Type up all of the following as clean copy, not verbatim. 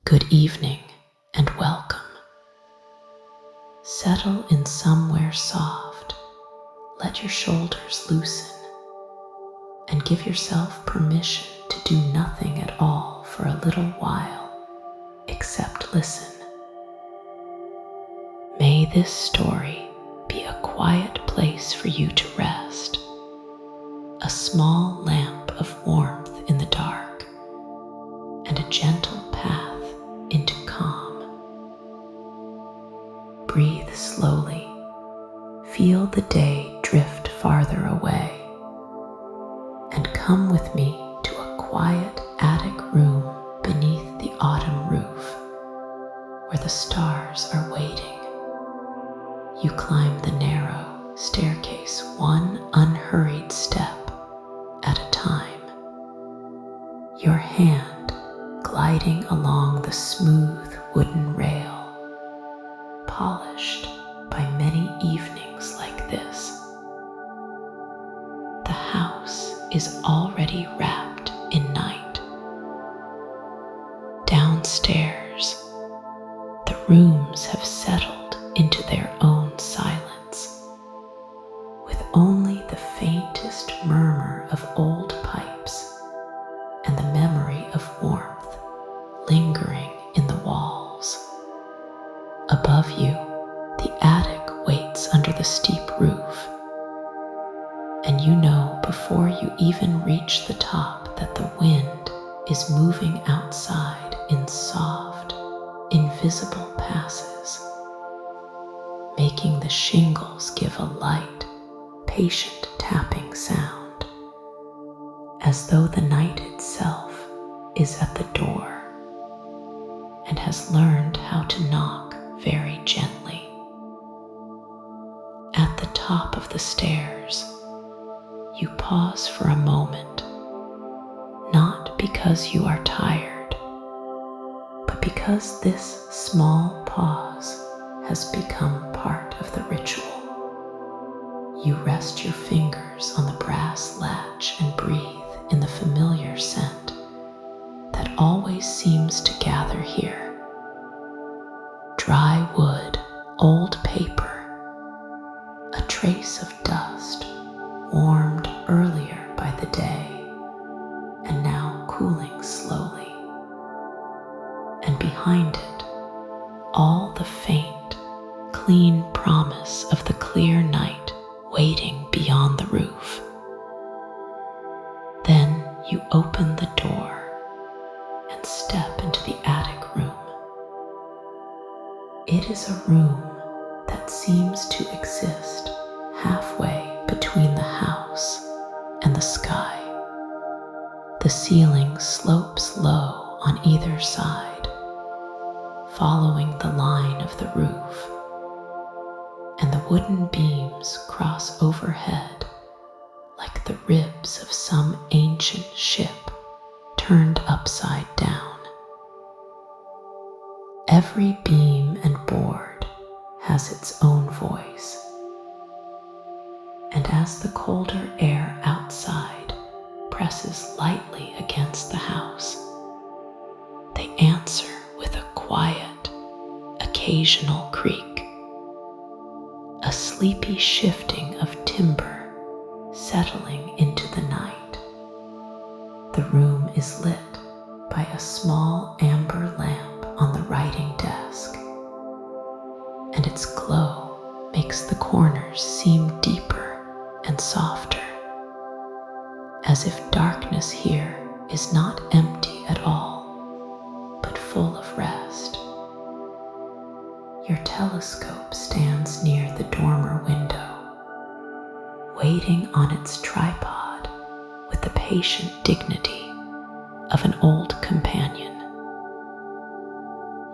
Good evening and welcome. Settle in somewhere soft, let your shoulders loosen, and give yourself permission to do nothing at all for a little while, except listen. May this story be a quiet place for you to rest, a small lamp of warmth in the dark, and a gentle path into calm. Breathe slowly, feel the day drift farther away, and come with me to a quiet attic room beneath the autumn roof, where the stars are waiting. You climb the narrow staircase one unhurried step at a time, your hand gliding along the smooth wooden rail, polished by many evenings like this. The house is already wrapped in night. Downstairs, the rooms have settled into their own silence, with only the faintest murmur of old pipes and the memory of warmth lingering in the walls. Above you, the attic waits under the steep roof, and you know before you even reach the top that the wind is moving outside in soft, invisible passes, making the shingles give a light, patient tapping sound, as though the night itself is at the door and has learned how to knock very gently. At the top of the stairs, you pause for a moment, not because you are tired, but because this small pause has become part of the ritual. You rest your fingers on the brass latch and breathe in the familiar scent that always seems to gather here. Dry wood, old paper, a trace of dust warmed earlier by the day and now cooling slowly. And behind it, all the faint, clean promise of the clear night waiting beyond the roof. Then you open the door and step into the attic room. It is a room that seems to exist halfway between the house and the sky. The ceiling slopes low on either side, following the line of the roof, and the wooden beams cross overhead like the ribs of some ancient ship turned upside down. Every beam and board has its own voice, and as the colder air outside presses lightly against the house, they answer with a quiet, occasional creak, a sleepy shifting of timber settling into the night. The room is lit by a small amber lamp on the writing desk, and its glow makes the corners seem deeper and softer, as if darkness here is not empty at all, but full of rest. Your telescope stands near the dormer window, waiting on its tripod with the patient dignity of an old companion.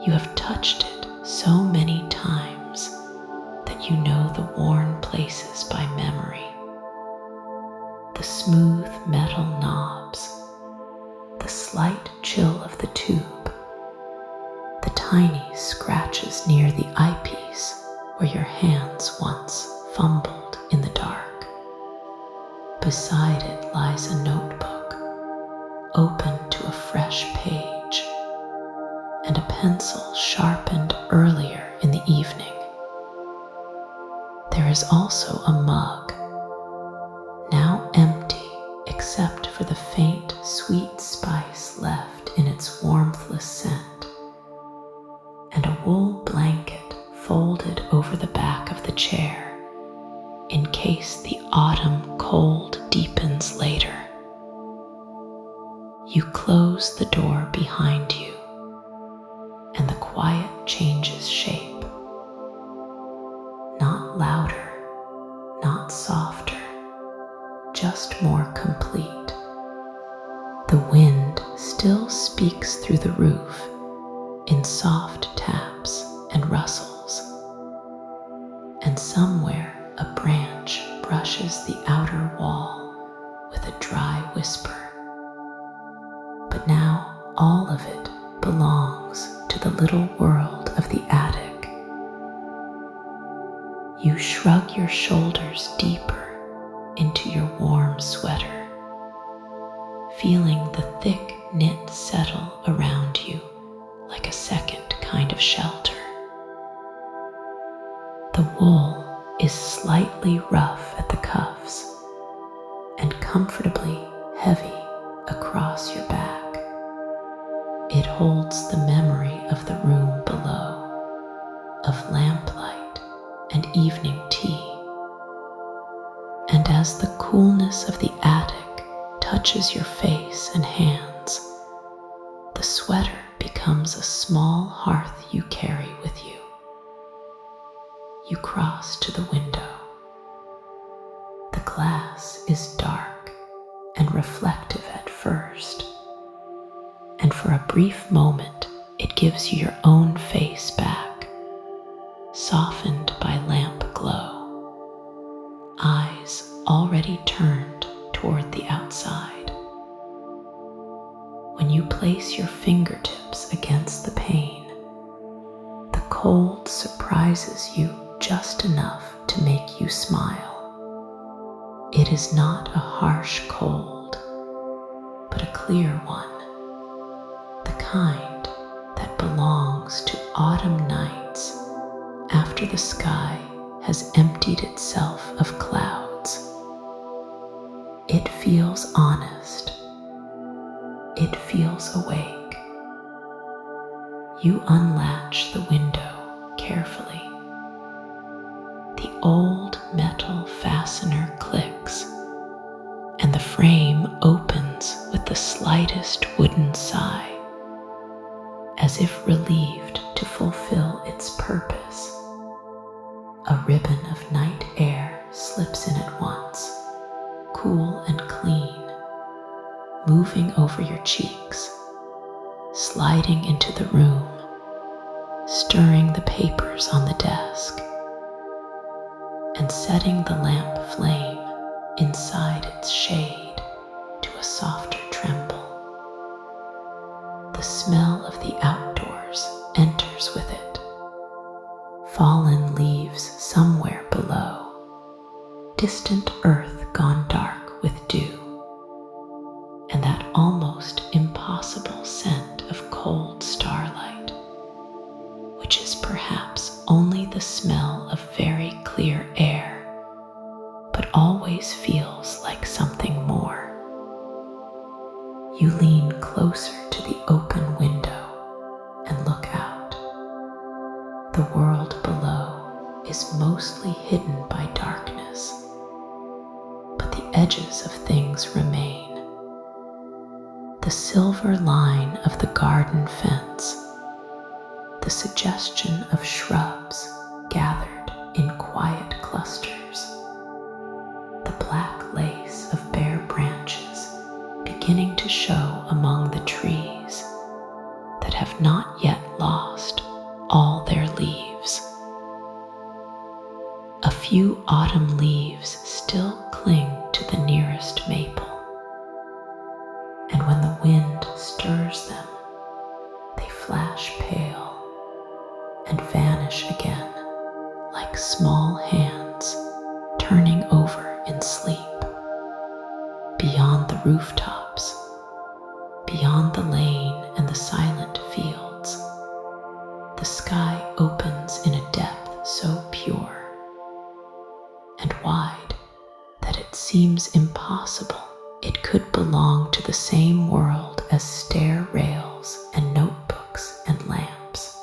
You have touched it so many times that you know the worn places by memory. The smooth metal knobs, the slight chill of the tube, the tiny scratches near the eyepiece where your hands once fumbled in the dark. Beside it lies a notebook, open to a fresh page, and a pencil sharpened earlier in the evening. There is also a mug, now empty except for the faint sweet spice left in its warmthless scent, and a wool blanket folded over the back of the chair in case the autumn cold deepens later. You close the door behind you, and the quiet changes shape. Not louder, not softer, just more complete. The wind still speaks through the roof in soft taps and rustles, and somewhere a branch brushes the outer wall with a dry whisper. But now all of it belongs to the little world of the attic. You shrug your shoulders deeper into your warm sweater, feeling the thick knit settle around you like a second kind of shelter. The wool is slightly rough at the cuffs and comfortably heavy across your back. It holds the memory of the room below, of lamplight and evening tea. And as the coolness of the attic touches your face and hands, the sweater becomes a small hearth you carry with you. You cross to the window. The glass is dark and reflective at first, and for a brief moment it gives you your own face back, softened by lamp glow, eyes already turned toward the outside. When you place your fingertips against the pane, the cold surprises you just enough to make you smile. It is not a harsh cold, but a clear one, the kind that belongs to autumn nights after the sky has emptied itself of clouds. It feels honest. It feels awake. You unlatch the window carefully. The old metal fastener clicks, and the frame opens with the slightest wooden sigh, as if relieved to fulfill its purpose. A ribbon of night air slips in at once, cool and clean, moving over your cheeks, sliding into the room, stirring the papers on the desk, and setting the lamp flame inside its shade to a softer tremble. The smell of the outdoors enters with it. Fallen leaves somewhere below, distant earth gone dark with dew, and that almost impossible scent of cold starlight, which is perhaps only the smell of very clear air, but always feels like something more. You lean closer to the open window and look out. The world below is mostly hidden by darkness, but the edges of things remain. The silver line of the garden fence, the suggestion of shrubs gathered in quiet clusters, the black lace of bare branches beginning to show among the trees that have not yet lost all their leaves. A few autumn leaves still cling to the nearest maple, and when the wind stirs them, they flash pale and vanish again like small hands turning over in sleep. Beyond the rooftops, beyond the lane and the silent fields, seems impossible it could belong to the same world as stair rails and notebooks and lamps.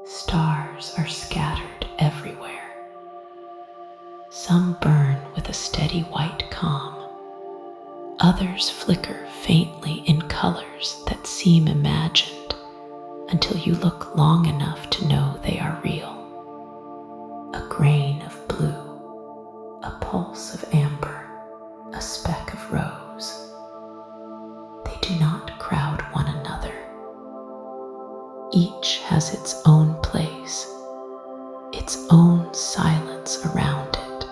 Stars are scattered everywhere. Some burn with a steady white calm. Others flicker faintly in colors that seem imagined until you look long enough to know they are real. A grain of blue, a pulse of amber, a speck of rose. They do not crowd one another. Each has its own place, its own silence around it.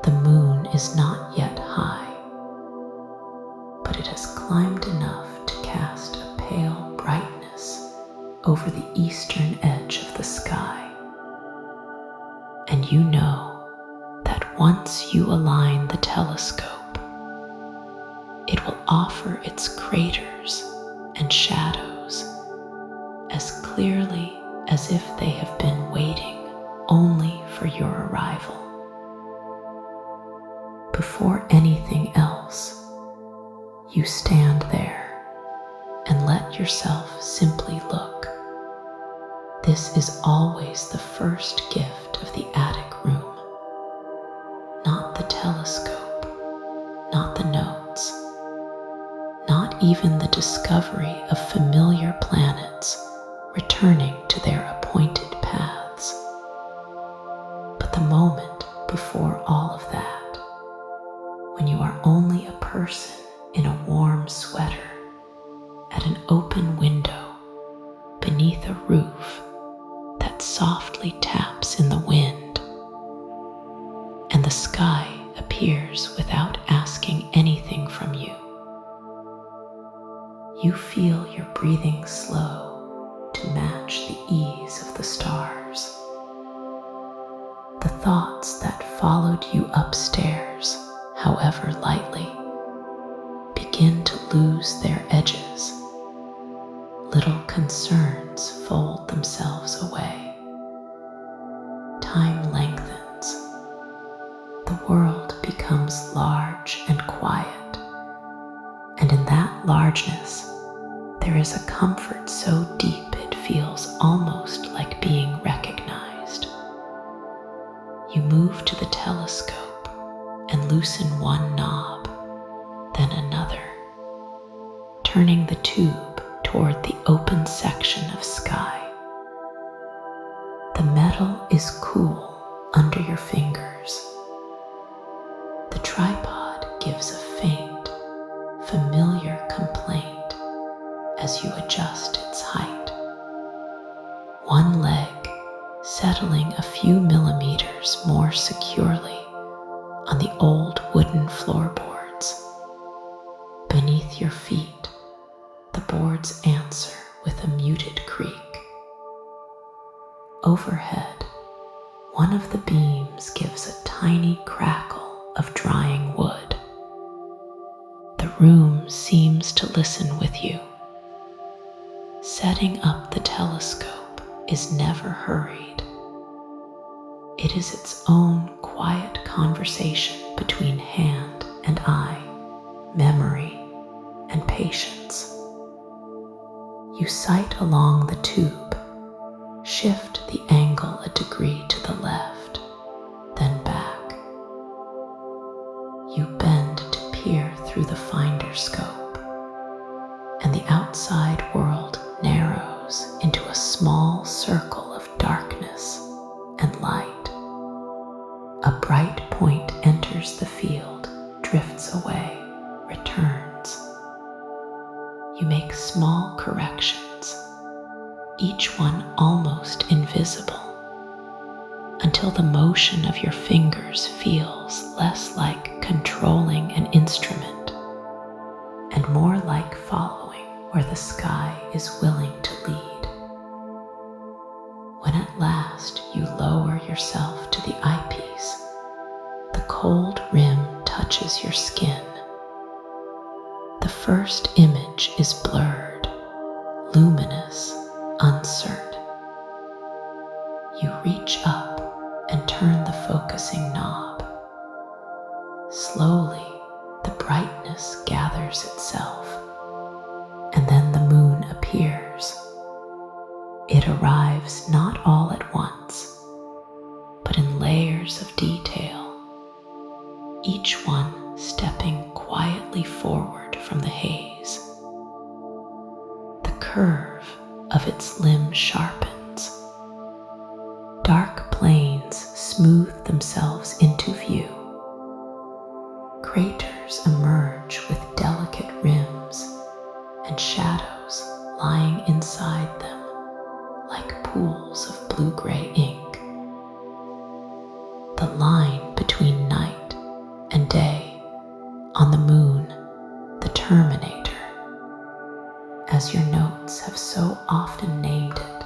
The moon is not yet high, but it has climbed enough to cast a pale brightness over the eastern edge of the sky. And you know that once you align the telescope, it will offer its craters and shadows as clearly as if they have been waiting only for your arrival. Before anything else, you stand there and let yourself simply look. This is always the first gift of the attic room. Not the telescope, not the notes, not even the discovery of familiar planets returning to their appointed paths, but the moment before all of that, when you are only a person in a warm sweater at an open window beneath a roof that softly taps in the wind, and the sky appears without asking anything from you. You feel your breathing slow to match the ease of the stars. The thoughts that followed you upstairs, however lightly, begin to lose their edges. Little concerns fold themselves away. Time lengthens. The world becomes large and quiet, and in that largeness, there is a comfort so deep it feels almost like being recognized. You move to the telescope and loosen one knob, then another, turning the tube toward the open section of sky. The metal is cool under your fingers. The tripod gives a faint, familiar complaint as you adjust its height. One leg settling a few millimeters more securely on the old wooden floorboards. Beneath your feet, the boards answer with a muted creak. Overhead, one of the beams gives a tiny crackle of drying wood. The room seems to listen with you. Setting up the telescope is never hurried. It is its own quiet conversation between hand and eye, memory and patience. You sight along the tube, shift the angle a degree to the left, then back. You bend to peer through the finder scope, and the outside world narrows into a small circle of darkness and light. A bright point enters the field, drifts away, returns. You make small corrections, each one almost invisible, until the motion of your fingers feels less like controlling an instrument and more like following where the sky is willing to lead. When at last you lower yourself to the eyepiece, the cold rim touches your skin. The first image is blurred, luminous, uncertain. You reach up and turn the focusing knob. Slowly, the brightness gathers itself, and then the moon appears. It arrives not all at once, but in layers of detail, each one stepping quietly forward from the haze. The curve of its limb sharpens. Dark plains smooth themselves into view. Craters emerge with delicate rims and shadows lying inside them like pools of blue-gray ink. The line between night and day on the moon, the Terminator, as your notes have so often named it,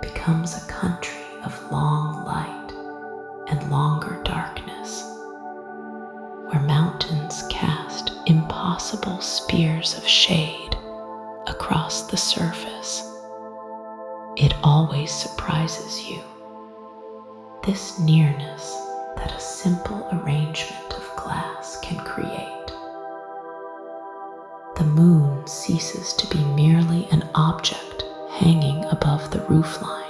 becomes a country of long light and longer darkness, where mountains cast impossible spears of shade across the surface. It always surprises you, this nearness that a simple arrangement of glass can create. The moon ceases to be merely an object hanging above the roofline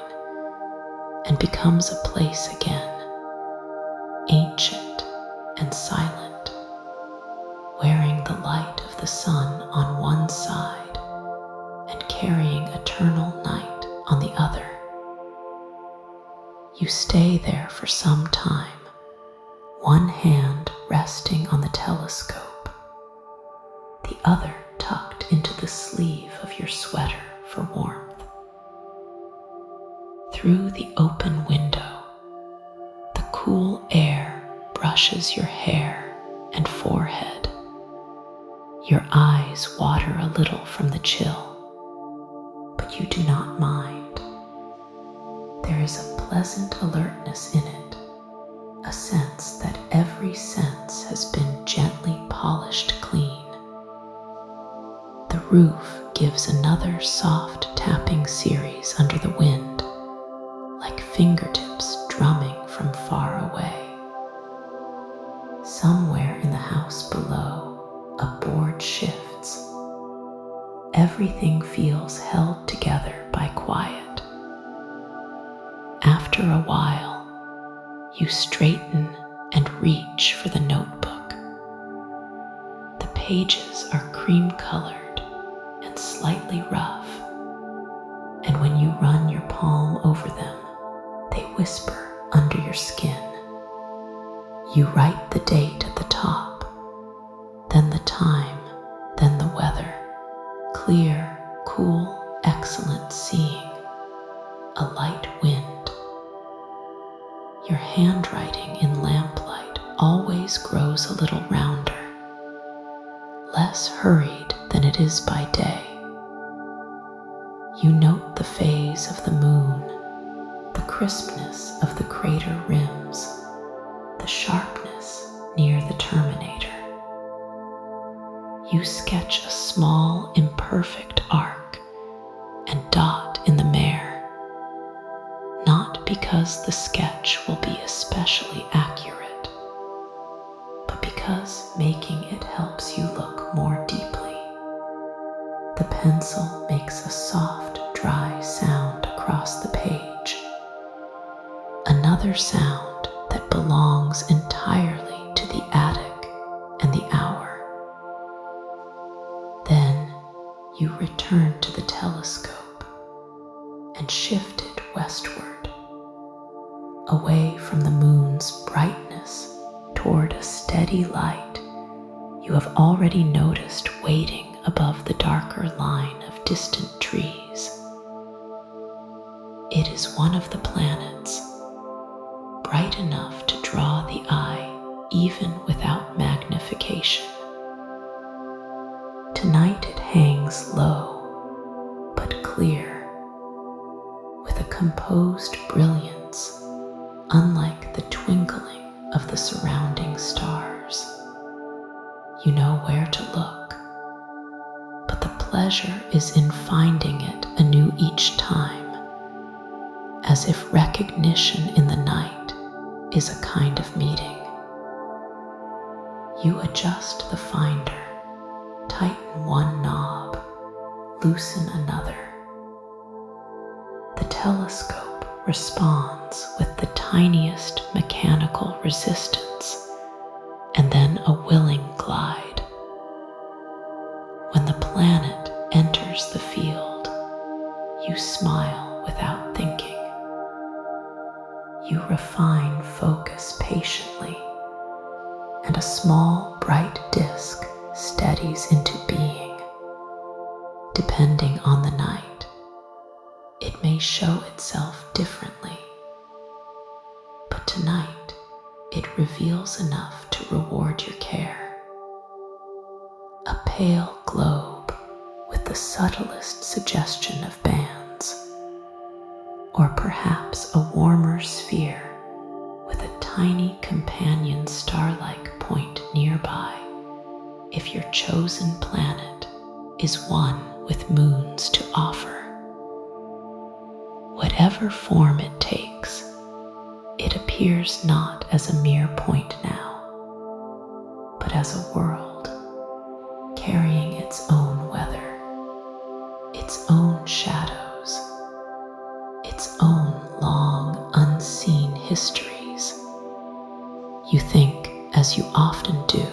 and becomes a place again, ancient and silent, wearing the light of the sun on one side and carrying eternal night on the other. You stay there for some time, one hand resting on the telescope, the other tucked into the sleeve of your sweater for warmth. Through the open window, the cool air brushes your hair and forehead. Your eyes water a little from the chill, but you do not mind. There is a pleasant alertness in it, a sense that every sense has been gently polished clean. The roof gives another soft tapping series under the wind, like fingertips drumming from far away. Somewhere in the house below, a board shifts. Everything feels held together by quiet. After a while, you straighten and reach for the notebook. The pages are cream-colored and slightly rough, and when you run your palm over them, they whisper under your skin. You write the date at the top, then the time, then the weather. Clear, cool, excellent seeing. A light wind. Your handwriting in lamplight always grows a little rounder, less hurried than it is by day. You note the phase of the moon, the crispness of the crater rims, the sharpness near the Terminator. You sketch a small, imperfect arc and dot in the mare, not because the sketch will be especially accurate, but because making it helps you look more deeply. The pencil makes a soft, dry sound across the page, another sound that belongs entirely to the attic and the hour. Then you return to the telescope and shift it westward, away from the moon's brightness toward a steady light you have already noticed waiting above the darker line of distant trees. It is one of the planets, bright enough to draw the eye even without magnification. Tonight it hangs low, but clear, with a composed brilliance unlike the twinkling of the surrounding stars. You know where to look, but the pleasure is in finding it anew each time, as if recognition in the night is a kind of meeting. You adjust the finder, tighten one knob, loosen another. The telescope responds with the tiniest mechanical resistance, and then a willing glide. When the planet enters the field, you smile without thinking. You refine focus patiently, and a small bright disk steadies into being. Depending on the night, it may show itself differently, but tonight it reveals enough to reward your care. A pale globe with the subtlest suggestion of bands, or perhaps a warmer sphere with a tiny companion star-like point nearby, if your chosen planet is one with moons to offer. Whatever form it takes, it appears not as a mere point now, but as a world carrying its own weather, its own shadows, its own long unseen histories. You think, as you often do,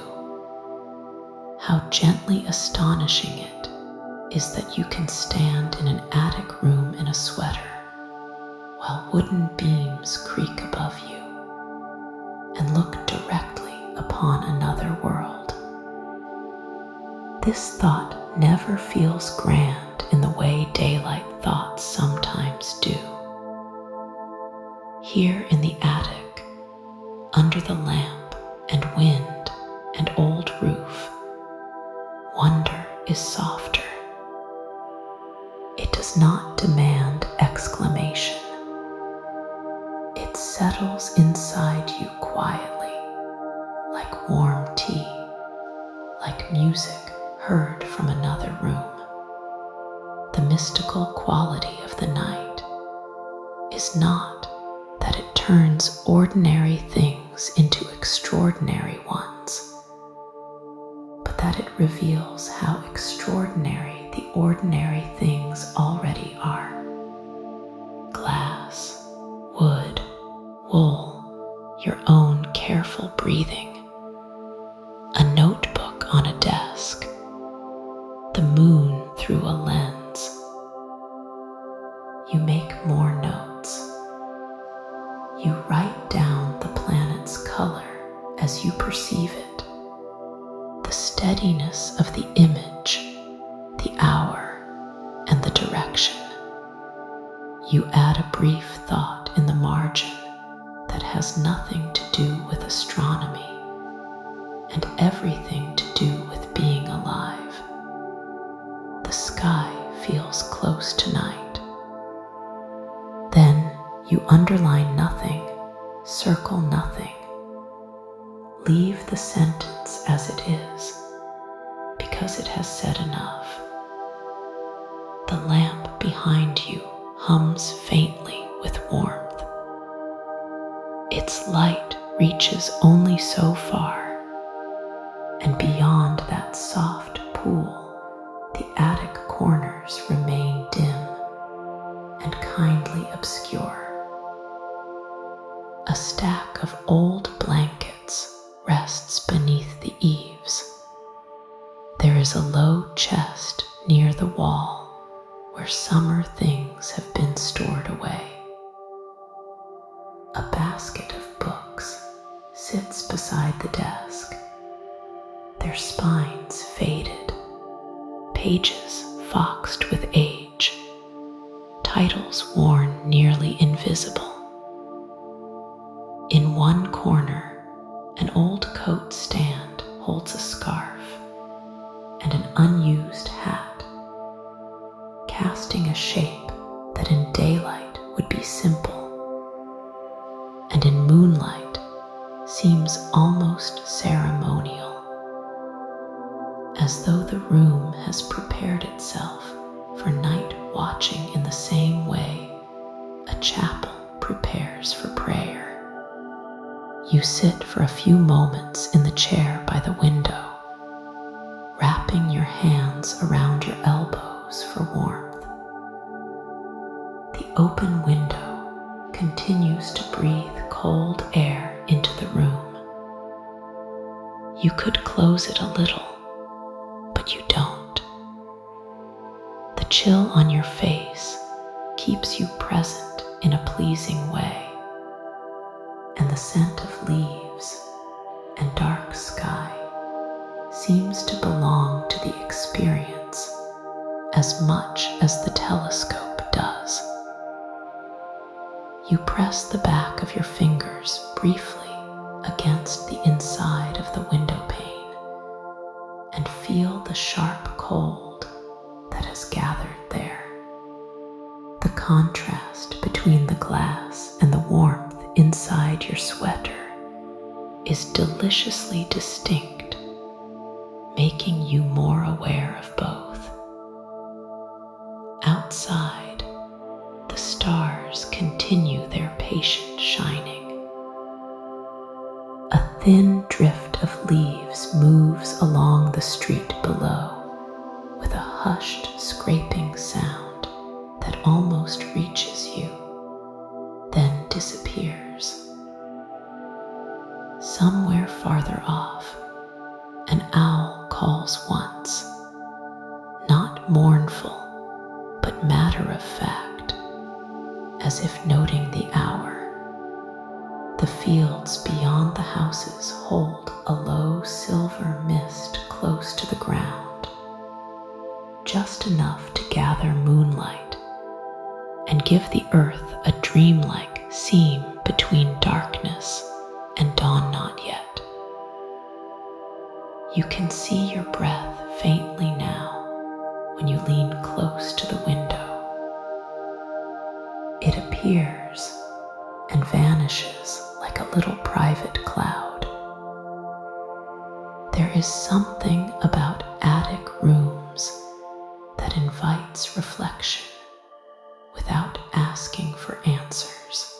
how gently astonishing it is that you can stand in an attic room in a sweater while wooden beams creak above you and look directly upon another world. This thought never feels grand in the way daylight thoughts sometimes do. Here in the attic, under the lamp and wind and old roof, wonder is softer. It does not demand exclamation. It settles inside you quietly, like warm tea, like music heard from another room. The mystical quality of the night is not that it turns ordinary things into extraordinary ones, but that it reveals how extraordinary the ordinary things already are. Glass, wood, wool, your own careful breathing, a notebook on a desk, the moon through a lens. You make more notes. You write down the planet's color as you perceive it, the steadiness of the image, the hour, and the direction. You add a brief thought in the margin that has nothing to do with astronomy and everything to do with being alive. The sky feels close tonight. Then you underline nothing, circle nothing. Leave the sentence as it is, because it has said enough. The lamp behind you hums faintly with warmth. Its light reaches only so far, and beyond that soft pool, the attic corners remain dim and kindly obscure. A stack of old blankets rests beneath the eaves. There is a low chest near the wall where summer things have been stored away. A basket of books sits beside the desk, their spines faded, pages foxed with age, titles worn nearly invisible. In one corner, an old coat stand holds a scarf and an unused hat, casting a shape that in daylight would be simple, and in moonlight seems almost ceremonial, as though the room has prepared itself for night watching in the same way a chapel prepares for prayer. You sit for a few moments in the chair by the window, wrapping your hands around your elbows for warmth. The open window continues to breathe cold air into the room. You could close it a little, but you don't. The chill on your face keeps you present in a pleasing way, and the scent of leaves and dark sky seems to belong to the experience as much as the telescope does. You press the back of your fingers briefly against the inside of the window pane and feel the sharp cold that has gathered there. The contrast between the glass and the warmth inside your sweater is deliciously distinct, making you more aware of both. Outside, the stars continue their patient shining. A thin drift of leaves moves along the street below with a hushed scraping sound that almost reaches you, then disappears. Somewhere farther off, an owl calls once, not mournful, but matter of fact, as if noting the hour. The fields beyond the houses hold a low silver mist close to the ground, just enough to gather moonlight and give the earth a dreamlike seam between darkness and dawn not yet. You can see your breath faintly now when you lean close to the window. It appears and vanishes like a little private cloud. There is something about attic rooms that invites reflection without asking for answers.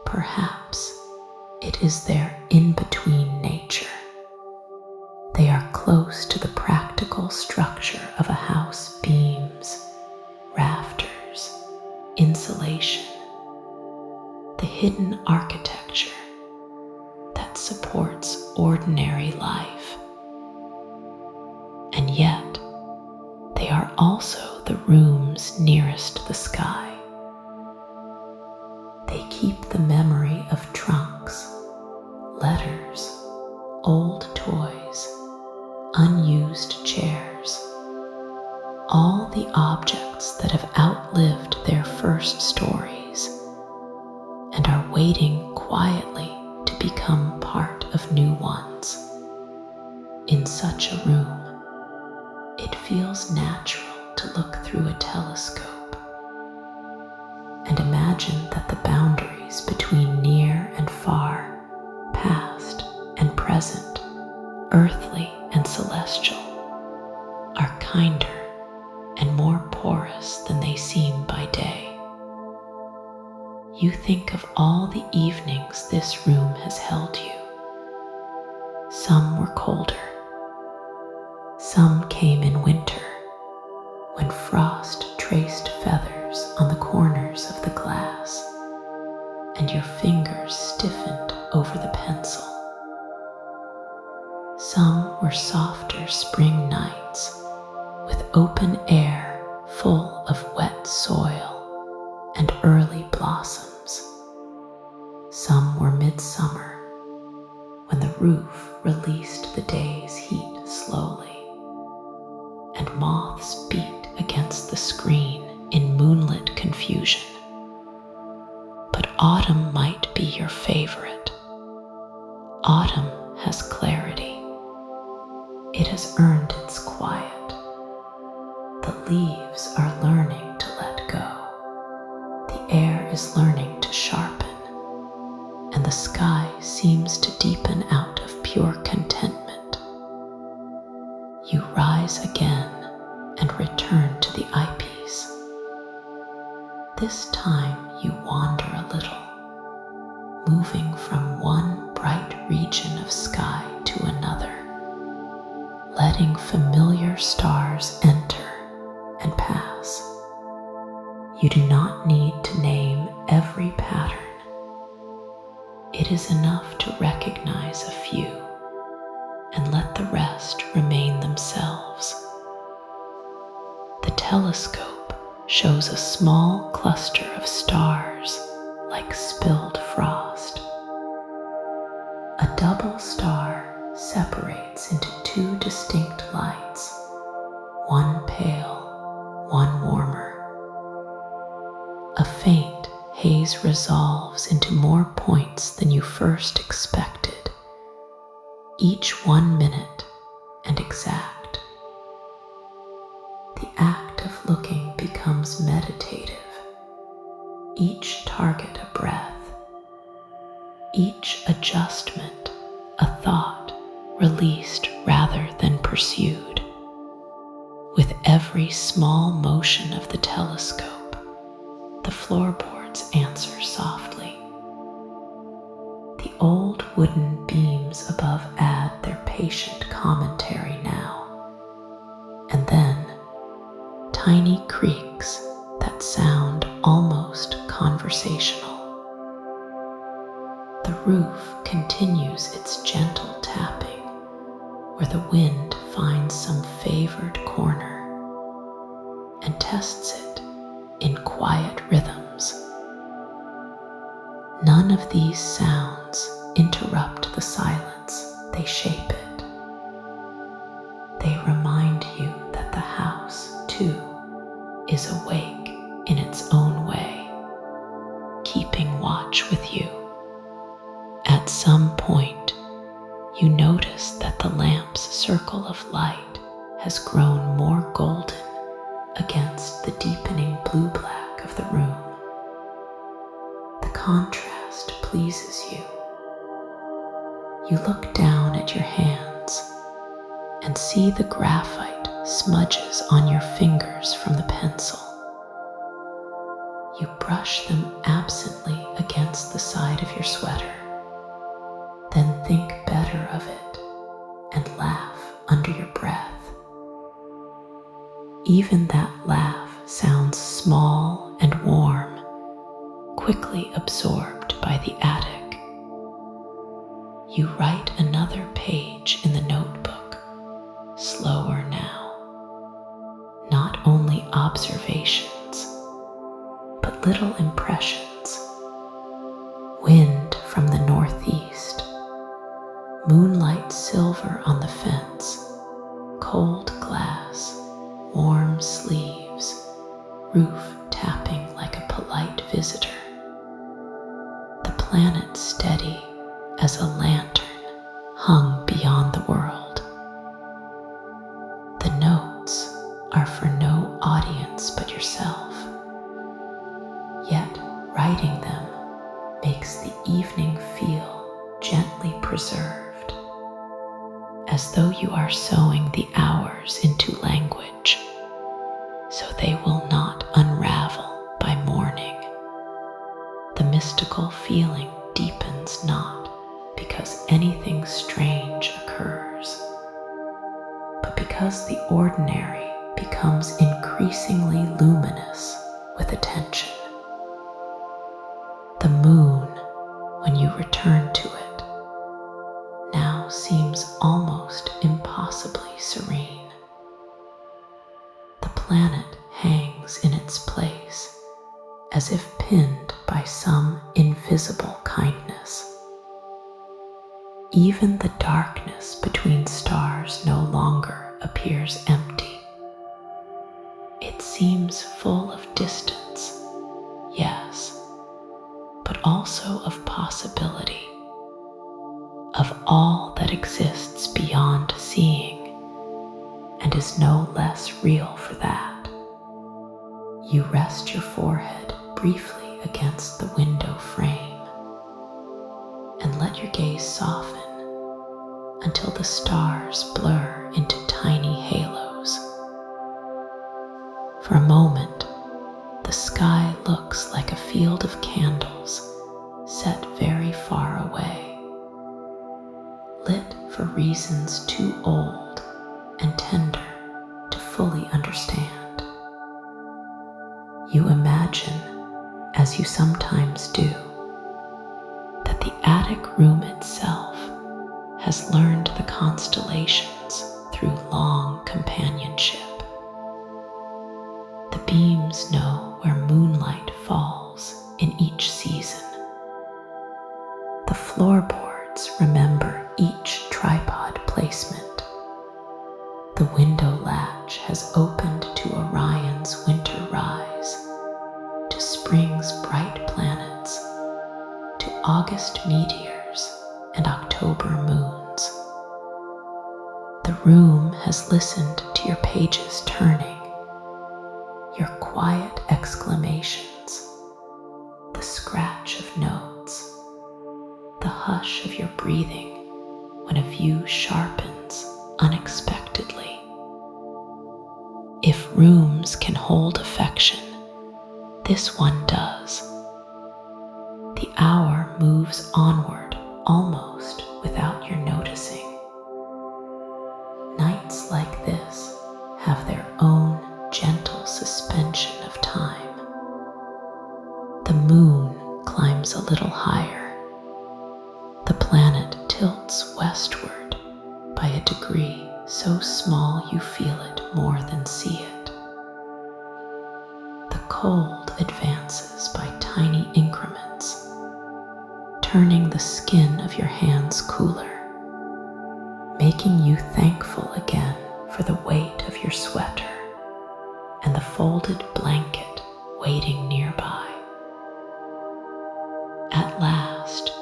Perhaps it is their in-between nature. They are close to the practical structure of a house: beams, rafters, insulation, the hidden architecture that supports ordinary life. And yet, they are also the rooms nearest the sky. They keep the memory of trunks, letters, old toys, unused chairs, all the objects that have outlived their first stories and are waiting quietly to become part of new ones. In such a room, it feels natural to look through a telescope and imagine that the boundaries between near and far, past and present, earthly and celestial, are kinder and more porous than they seem by day. You think of all the evenings this room has held you. Some were colder. Some came in winter, when frost traced feathers on the corners of the glass, and your fingers stiffened over the pencil. Some were softer spring nights, with open air full of wet soil and early blossoms. Some were midsummer, when the roof released the day's heat slowly, and moths beat against the screen in moonlit confusion. But autumn might be your favorite. Autumn has clarity. It has earned its quiet. The leaves are learning to let go. The air is learning to sharpen, and the sky seems to deepen out of pure contentment. You rise again and return to the eyepiece. This time you wander a little, moving from one bright region of sky to another, letting familiar stars enter and pass. You do not need to name every pattern. It is enough to recognize a few and let the rest remain themselves. The telescope shows a small cluster of stars like spilled frost. A double star separates into two distinct lights, one pale, one warmer. A faint haze resolves into more points than you first expected, each 1 minute and exact. The act of looking becomes meditative, each target a breath, each adjustment a thought released rather than pursued. With every small motion of the telescope, the floorboards answer softly. The old wooden beams above add their patient commentary now, and then tiny creaks that sound almost conversational. The roof continues its gentle tapping where the wind finds some favored corner and tests it in quiet rhythms. None of these sounds interrupt the silence, they shape it. They remind you that the house, too, is awake in its own way, keeping watch with you. At some point, you notice that the lamp's circle of light has grown more golden against the deepening blue-black of the room. The contrast pleases you. You look down at your hands and see the graphite smudges on your fingers from the pencil. You brush them absently against the side of your sweater, then think better of it and laugh under your breath. Even that laugh sounds small and warm, quickly absorbed by the attic. You write another page in the notebook, slower now. Not only observations, but little impressions. Wind from the northeast, moonlight silver on the fence, cold glass, warm sleeves, roof tapping like a polite visitor. The planet steady as a lantern hung beyond the world. The notes are for no audience but yourself, yet writing them makes the evening feel gently preserved, as though you are sewing the hours into language, so they will not unravel by morning. The mystical feeling deepens not because anything strange occurs, but because the ordinary becomes increasingly luminous with attention. The moon, when you return to it, now seems almost impossibly serene. The planet hangs in its place as if pinned by some invisible kindness. Even the darkness between stars no longer appears empty. It seems full of distance, yes, but also of possibility, of all that exists beyond seeing, and is no less real for that. You rest your forehead briefly against the window frame and let your gaze soften until the stars blur into tiny halos. For a moment, the sky looks like a field of candles set very far reasons too old and tender to fully understand. You imagine, as you sometimes do, that the attic room itself has learned the constellations through long companionship. The beams know where moonlight falls in each season. The floorboards remember each tripod placement. The window latch has opened to Orion's winter rise, to spring's bright planets, to August meteors and October moons. The room has listened to your pages turning, your quiet exclamations, the scratch of notes, the hush of your breathing when a view sharpens unexpectedly. If rooms can hold affection, this one does. The hour moves onward almost without your noticing. Nights like this have their own gentle suspension of time. The moon climbs a little higher. The planet tilts westward by a degree so small you feel it more than see it. The cold advances by tiny increments, turning the skin of your hands cooler, making you thankful again for the weight of your sweater and the folded blanket waiting nearby. At last,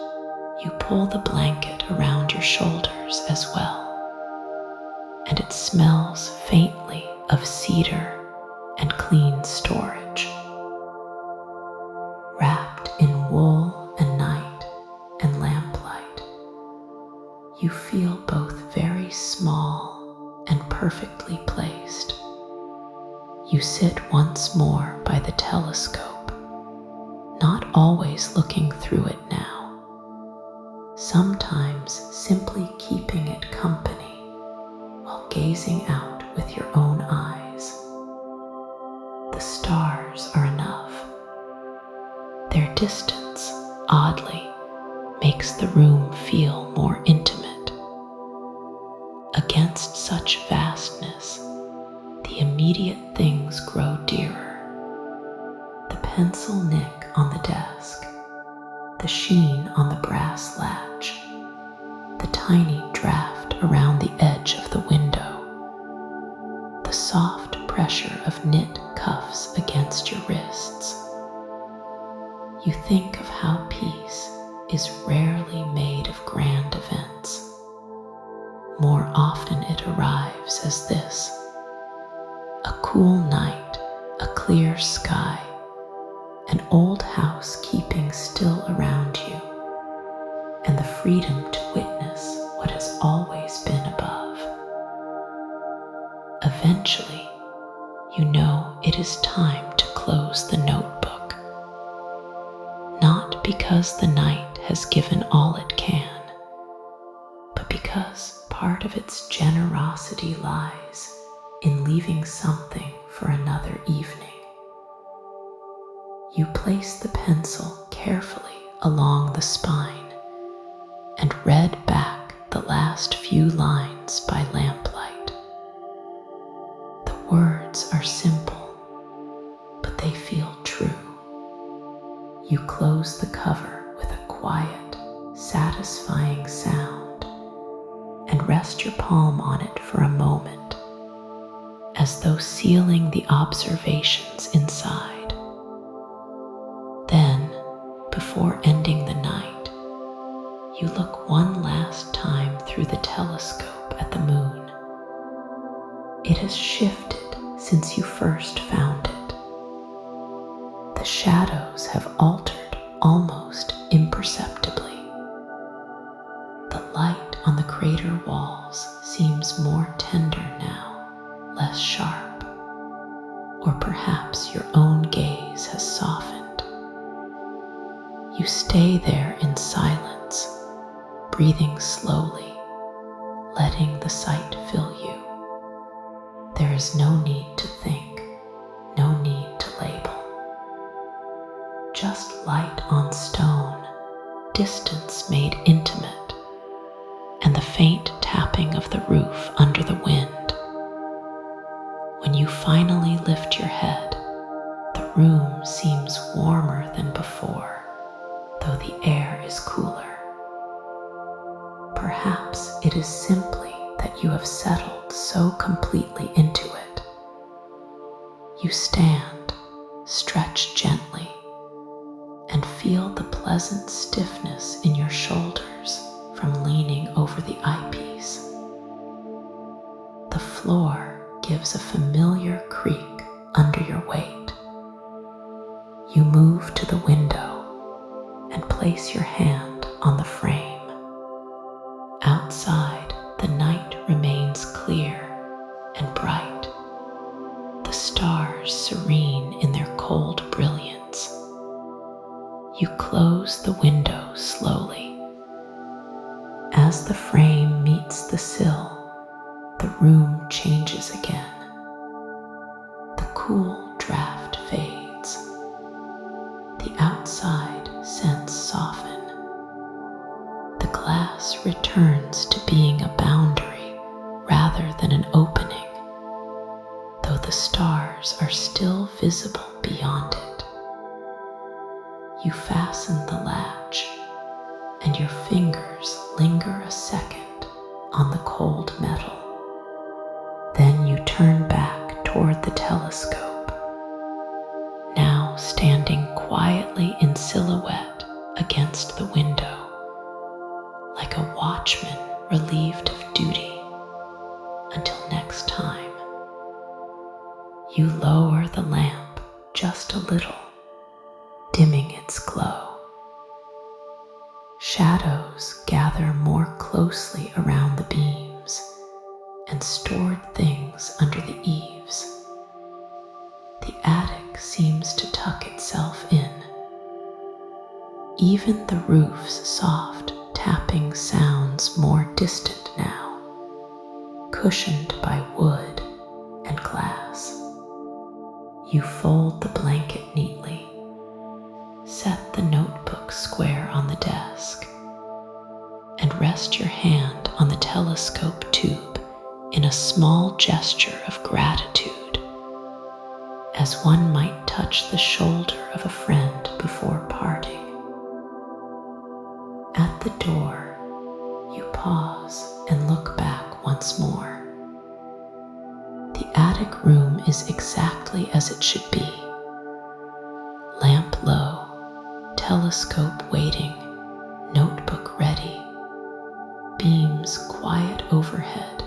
you pull the blanket around your shoulders as well, and it smells faintly of cedar and clean storage. Wrapped in wool and night and lamplight, you feel both very small and perfectly placed. You sit once more by the telescope, not always looking through it now, sometimes simply keeping it company while gazing out with your own eyes. The stars are enough. Their distance, oddly, makes the room feel more intimate. Against such vastness, the immediate things grow dearer. The pencil nick on the desk, the sheen on the brass latch, the tiny draft around the edge of the window, the soft pressure of knit cuffs against your wrists. You think of how peace is rarely made of grand events. More often it arrives as this: a cool night, a clear sky, an old house keeping still around you, and the freedom to witness what has always been above. Eventually, you know it is time to close the notebook, not because the night has given all it can, but because part of its generosity lies in leaving something for another evening. You place the pencil carefully along the spine and read back the last few lines by lamplight. The words are simple, but they feel true. You close the cover with a quiet, satisfying sound and rest your palm on it for a moment, as though sealing the observations inside. Then, before ending the night, you look one last time through the telescope at the moon. It has shifted since you first found it. The shadows have altered almost imperceptibly. The light on the crater walls seems more tender now, less sharp, or perhaps your own gaze has softened. You stay there in silence, breathing slowly, letting the sight fill you. There is no need to think, no need to label. Just light on stone, distance made intimate, and the faint tapping of the roof under the wind. When you finally lift your head, the room seems warmer than before, though the air is cooler. Perhaps it is simply that you have settled so completely into it. You stand, stretch gently, and feel the pleasant stiffness in your shoulders from leaning over the eyepiece. The floor gives a familiar creak under your weight. You move to the window and place your hand on the frame. Outside, the night remains clear and bright, the stars serene in their cold brilliance. You close the window slowly. As the frame meets the sill, the room changes again. The cool draft fades. The outside scents soften. The glass returns to being a boundary rather than an opening, though the stars are still visible beyond it. You fasten the latch, and your fingers linger a second on the cold metal. Then you turn back toward the telescope, now standing quietly in silhouette against the window, like a watchman relieved of duty. Until next time, you lower the lamp just a little, dimming its glow. Shadows gather more closely around the beams and stored things under the eaves. The attic seems to tuck itself in. Even the roof's soft tapping sounds more distant now, cushioned by wood and glass. You fold the blanket neatly, set the notebook square on the desk, and rest your hand on the telescope tube in a small gesture of gratitude, as one might touch the shoulder of a friend before parting. At the door, you pause and look back once more. The attic room is exactly as it should be. Lamp low, telescope waiting, notebook ready, beams quiet overhead,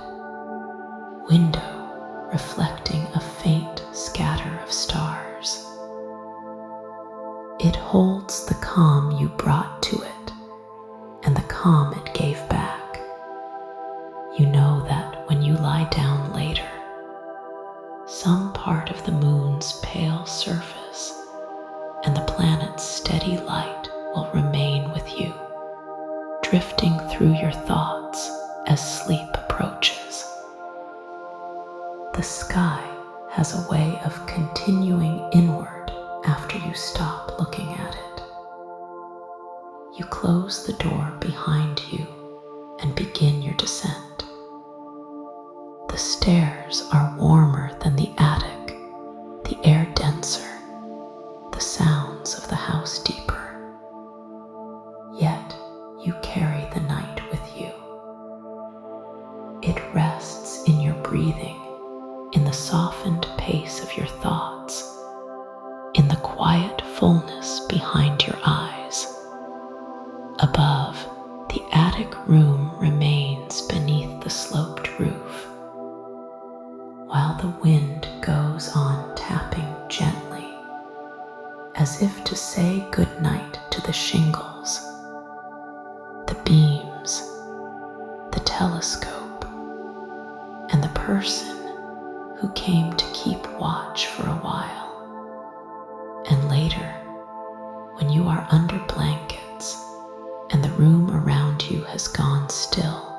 window reflecting a faint scatter of stars. It holds the calm you brought to it and the calm it gave back. You know that when you lie down later, some part of the moon's pale surface and the planet's steady light will remain with you, drifting through your thoughts as sleep approaches. The sky has a way of continuing inward after you stop looking at it. You close the door behind you and begin your descent. The stairs are warmer than the attic, the air denser, the sounds of the house deeper. Yet you carry the night with you. It rests in your breathing, in the softened pace of your thoughts, in the quiet fullness behind your eyes. Above, the attic room remains beneath the sloped roof, while the wind goes on tapping gently, as if to say good night to the shingles, the beams, the telescope, and the person who came to keep watch for a while. And later, when you are under blankets and the room around you has gone still,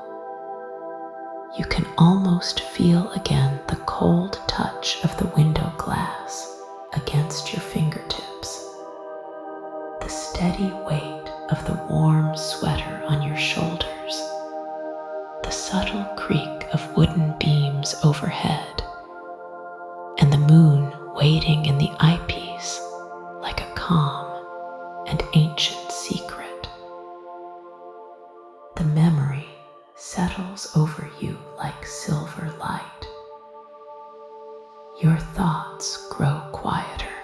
almost feel again the cold touch of the window glass against your fingertips, the steady weight of the warm sweater on your shoulders, the subtle creak of wooden beams overhead, and the moon waiting in the eyepiece like a calm and ancient secret. The memory settles over you like silver light. Your thoughts grow quieter.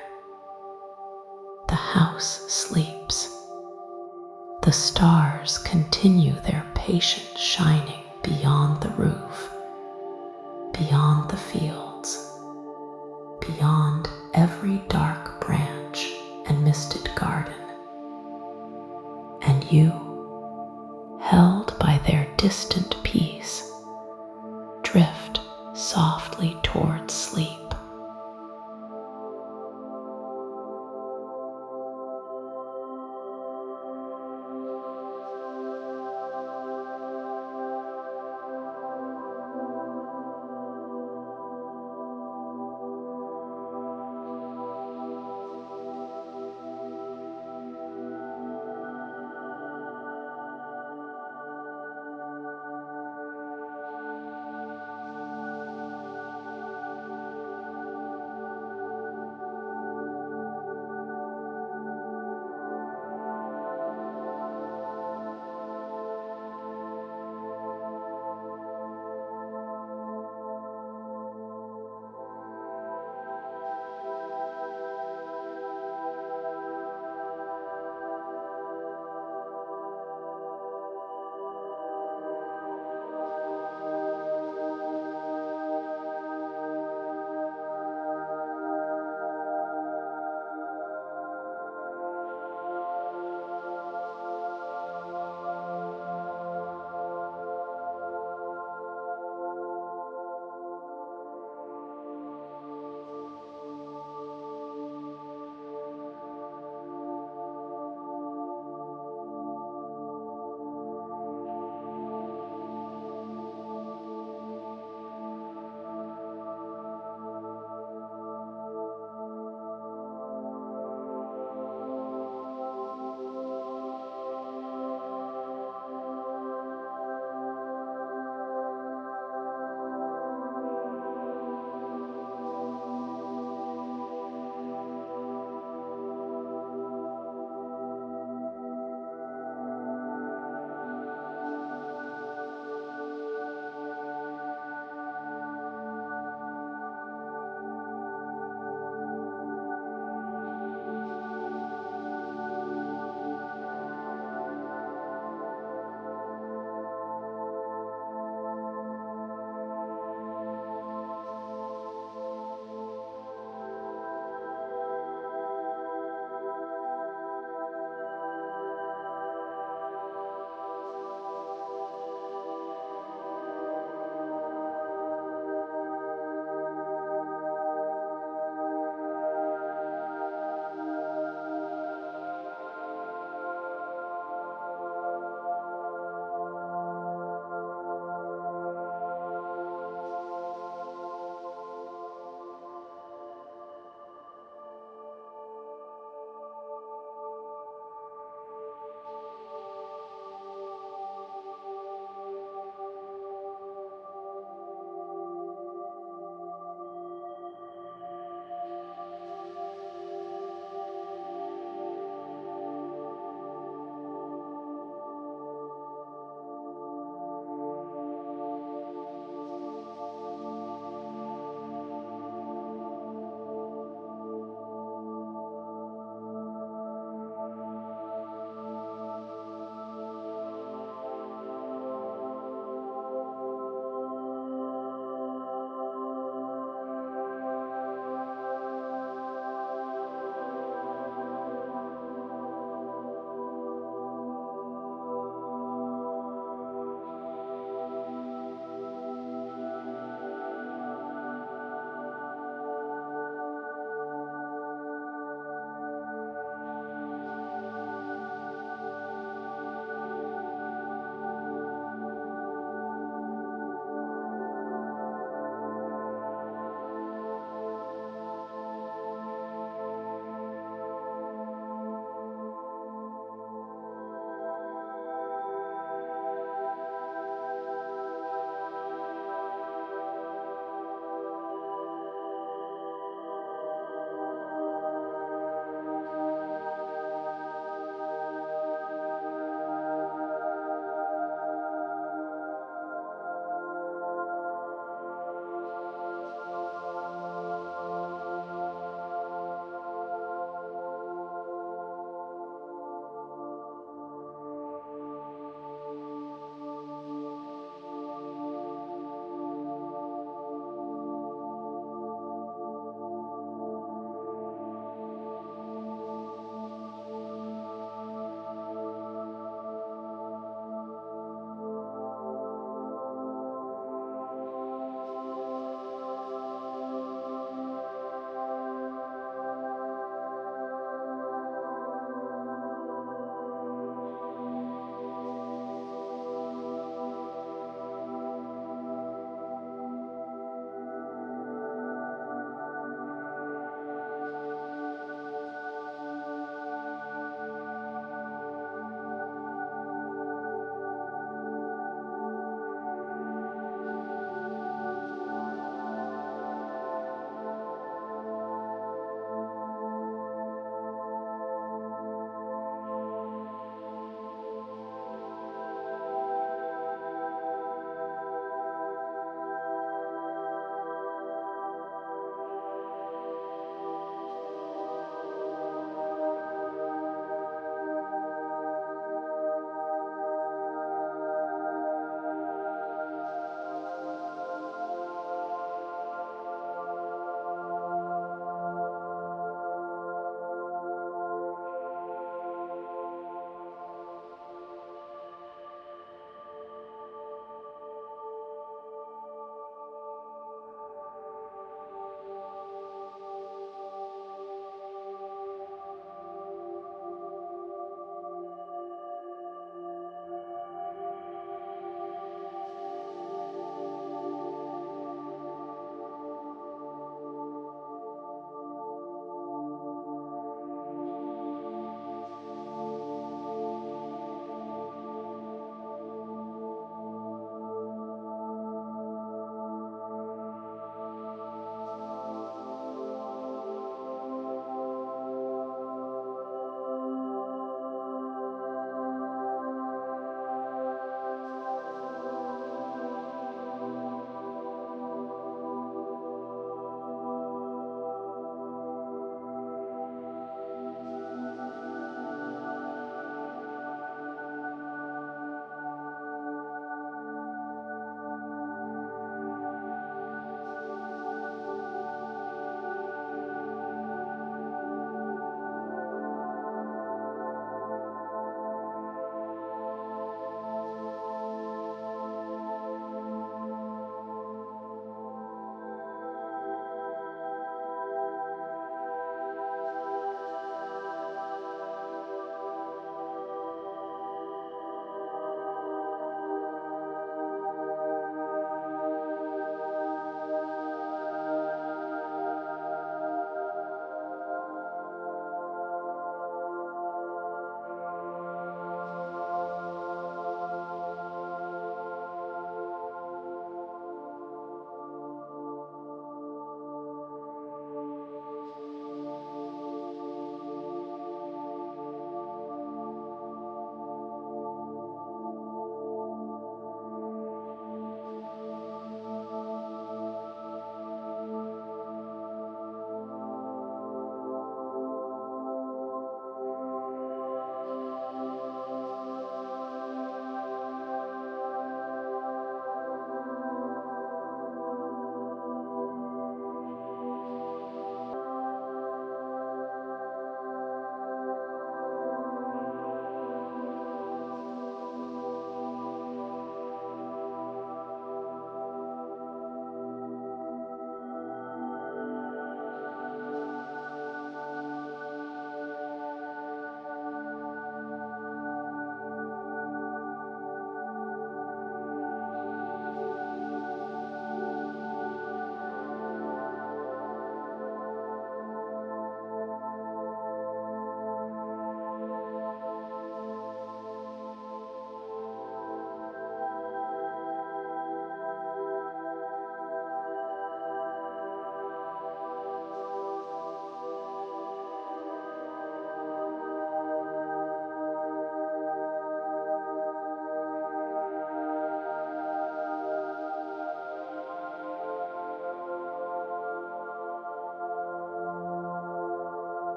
The house sleeps. The stars continue their patient shining beyond the roof, beyond the fields, beyond every dark branch and misted garden. And you, held by their distant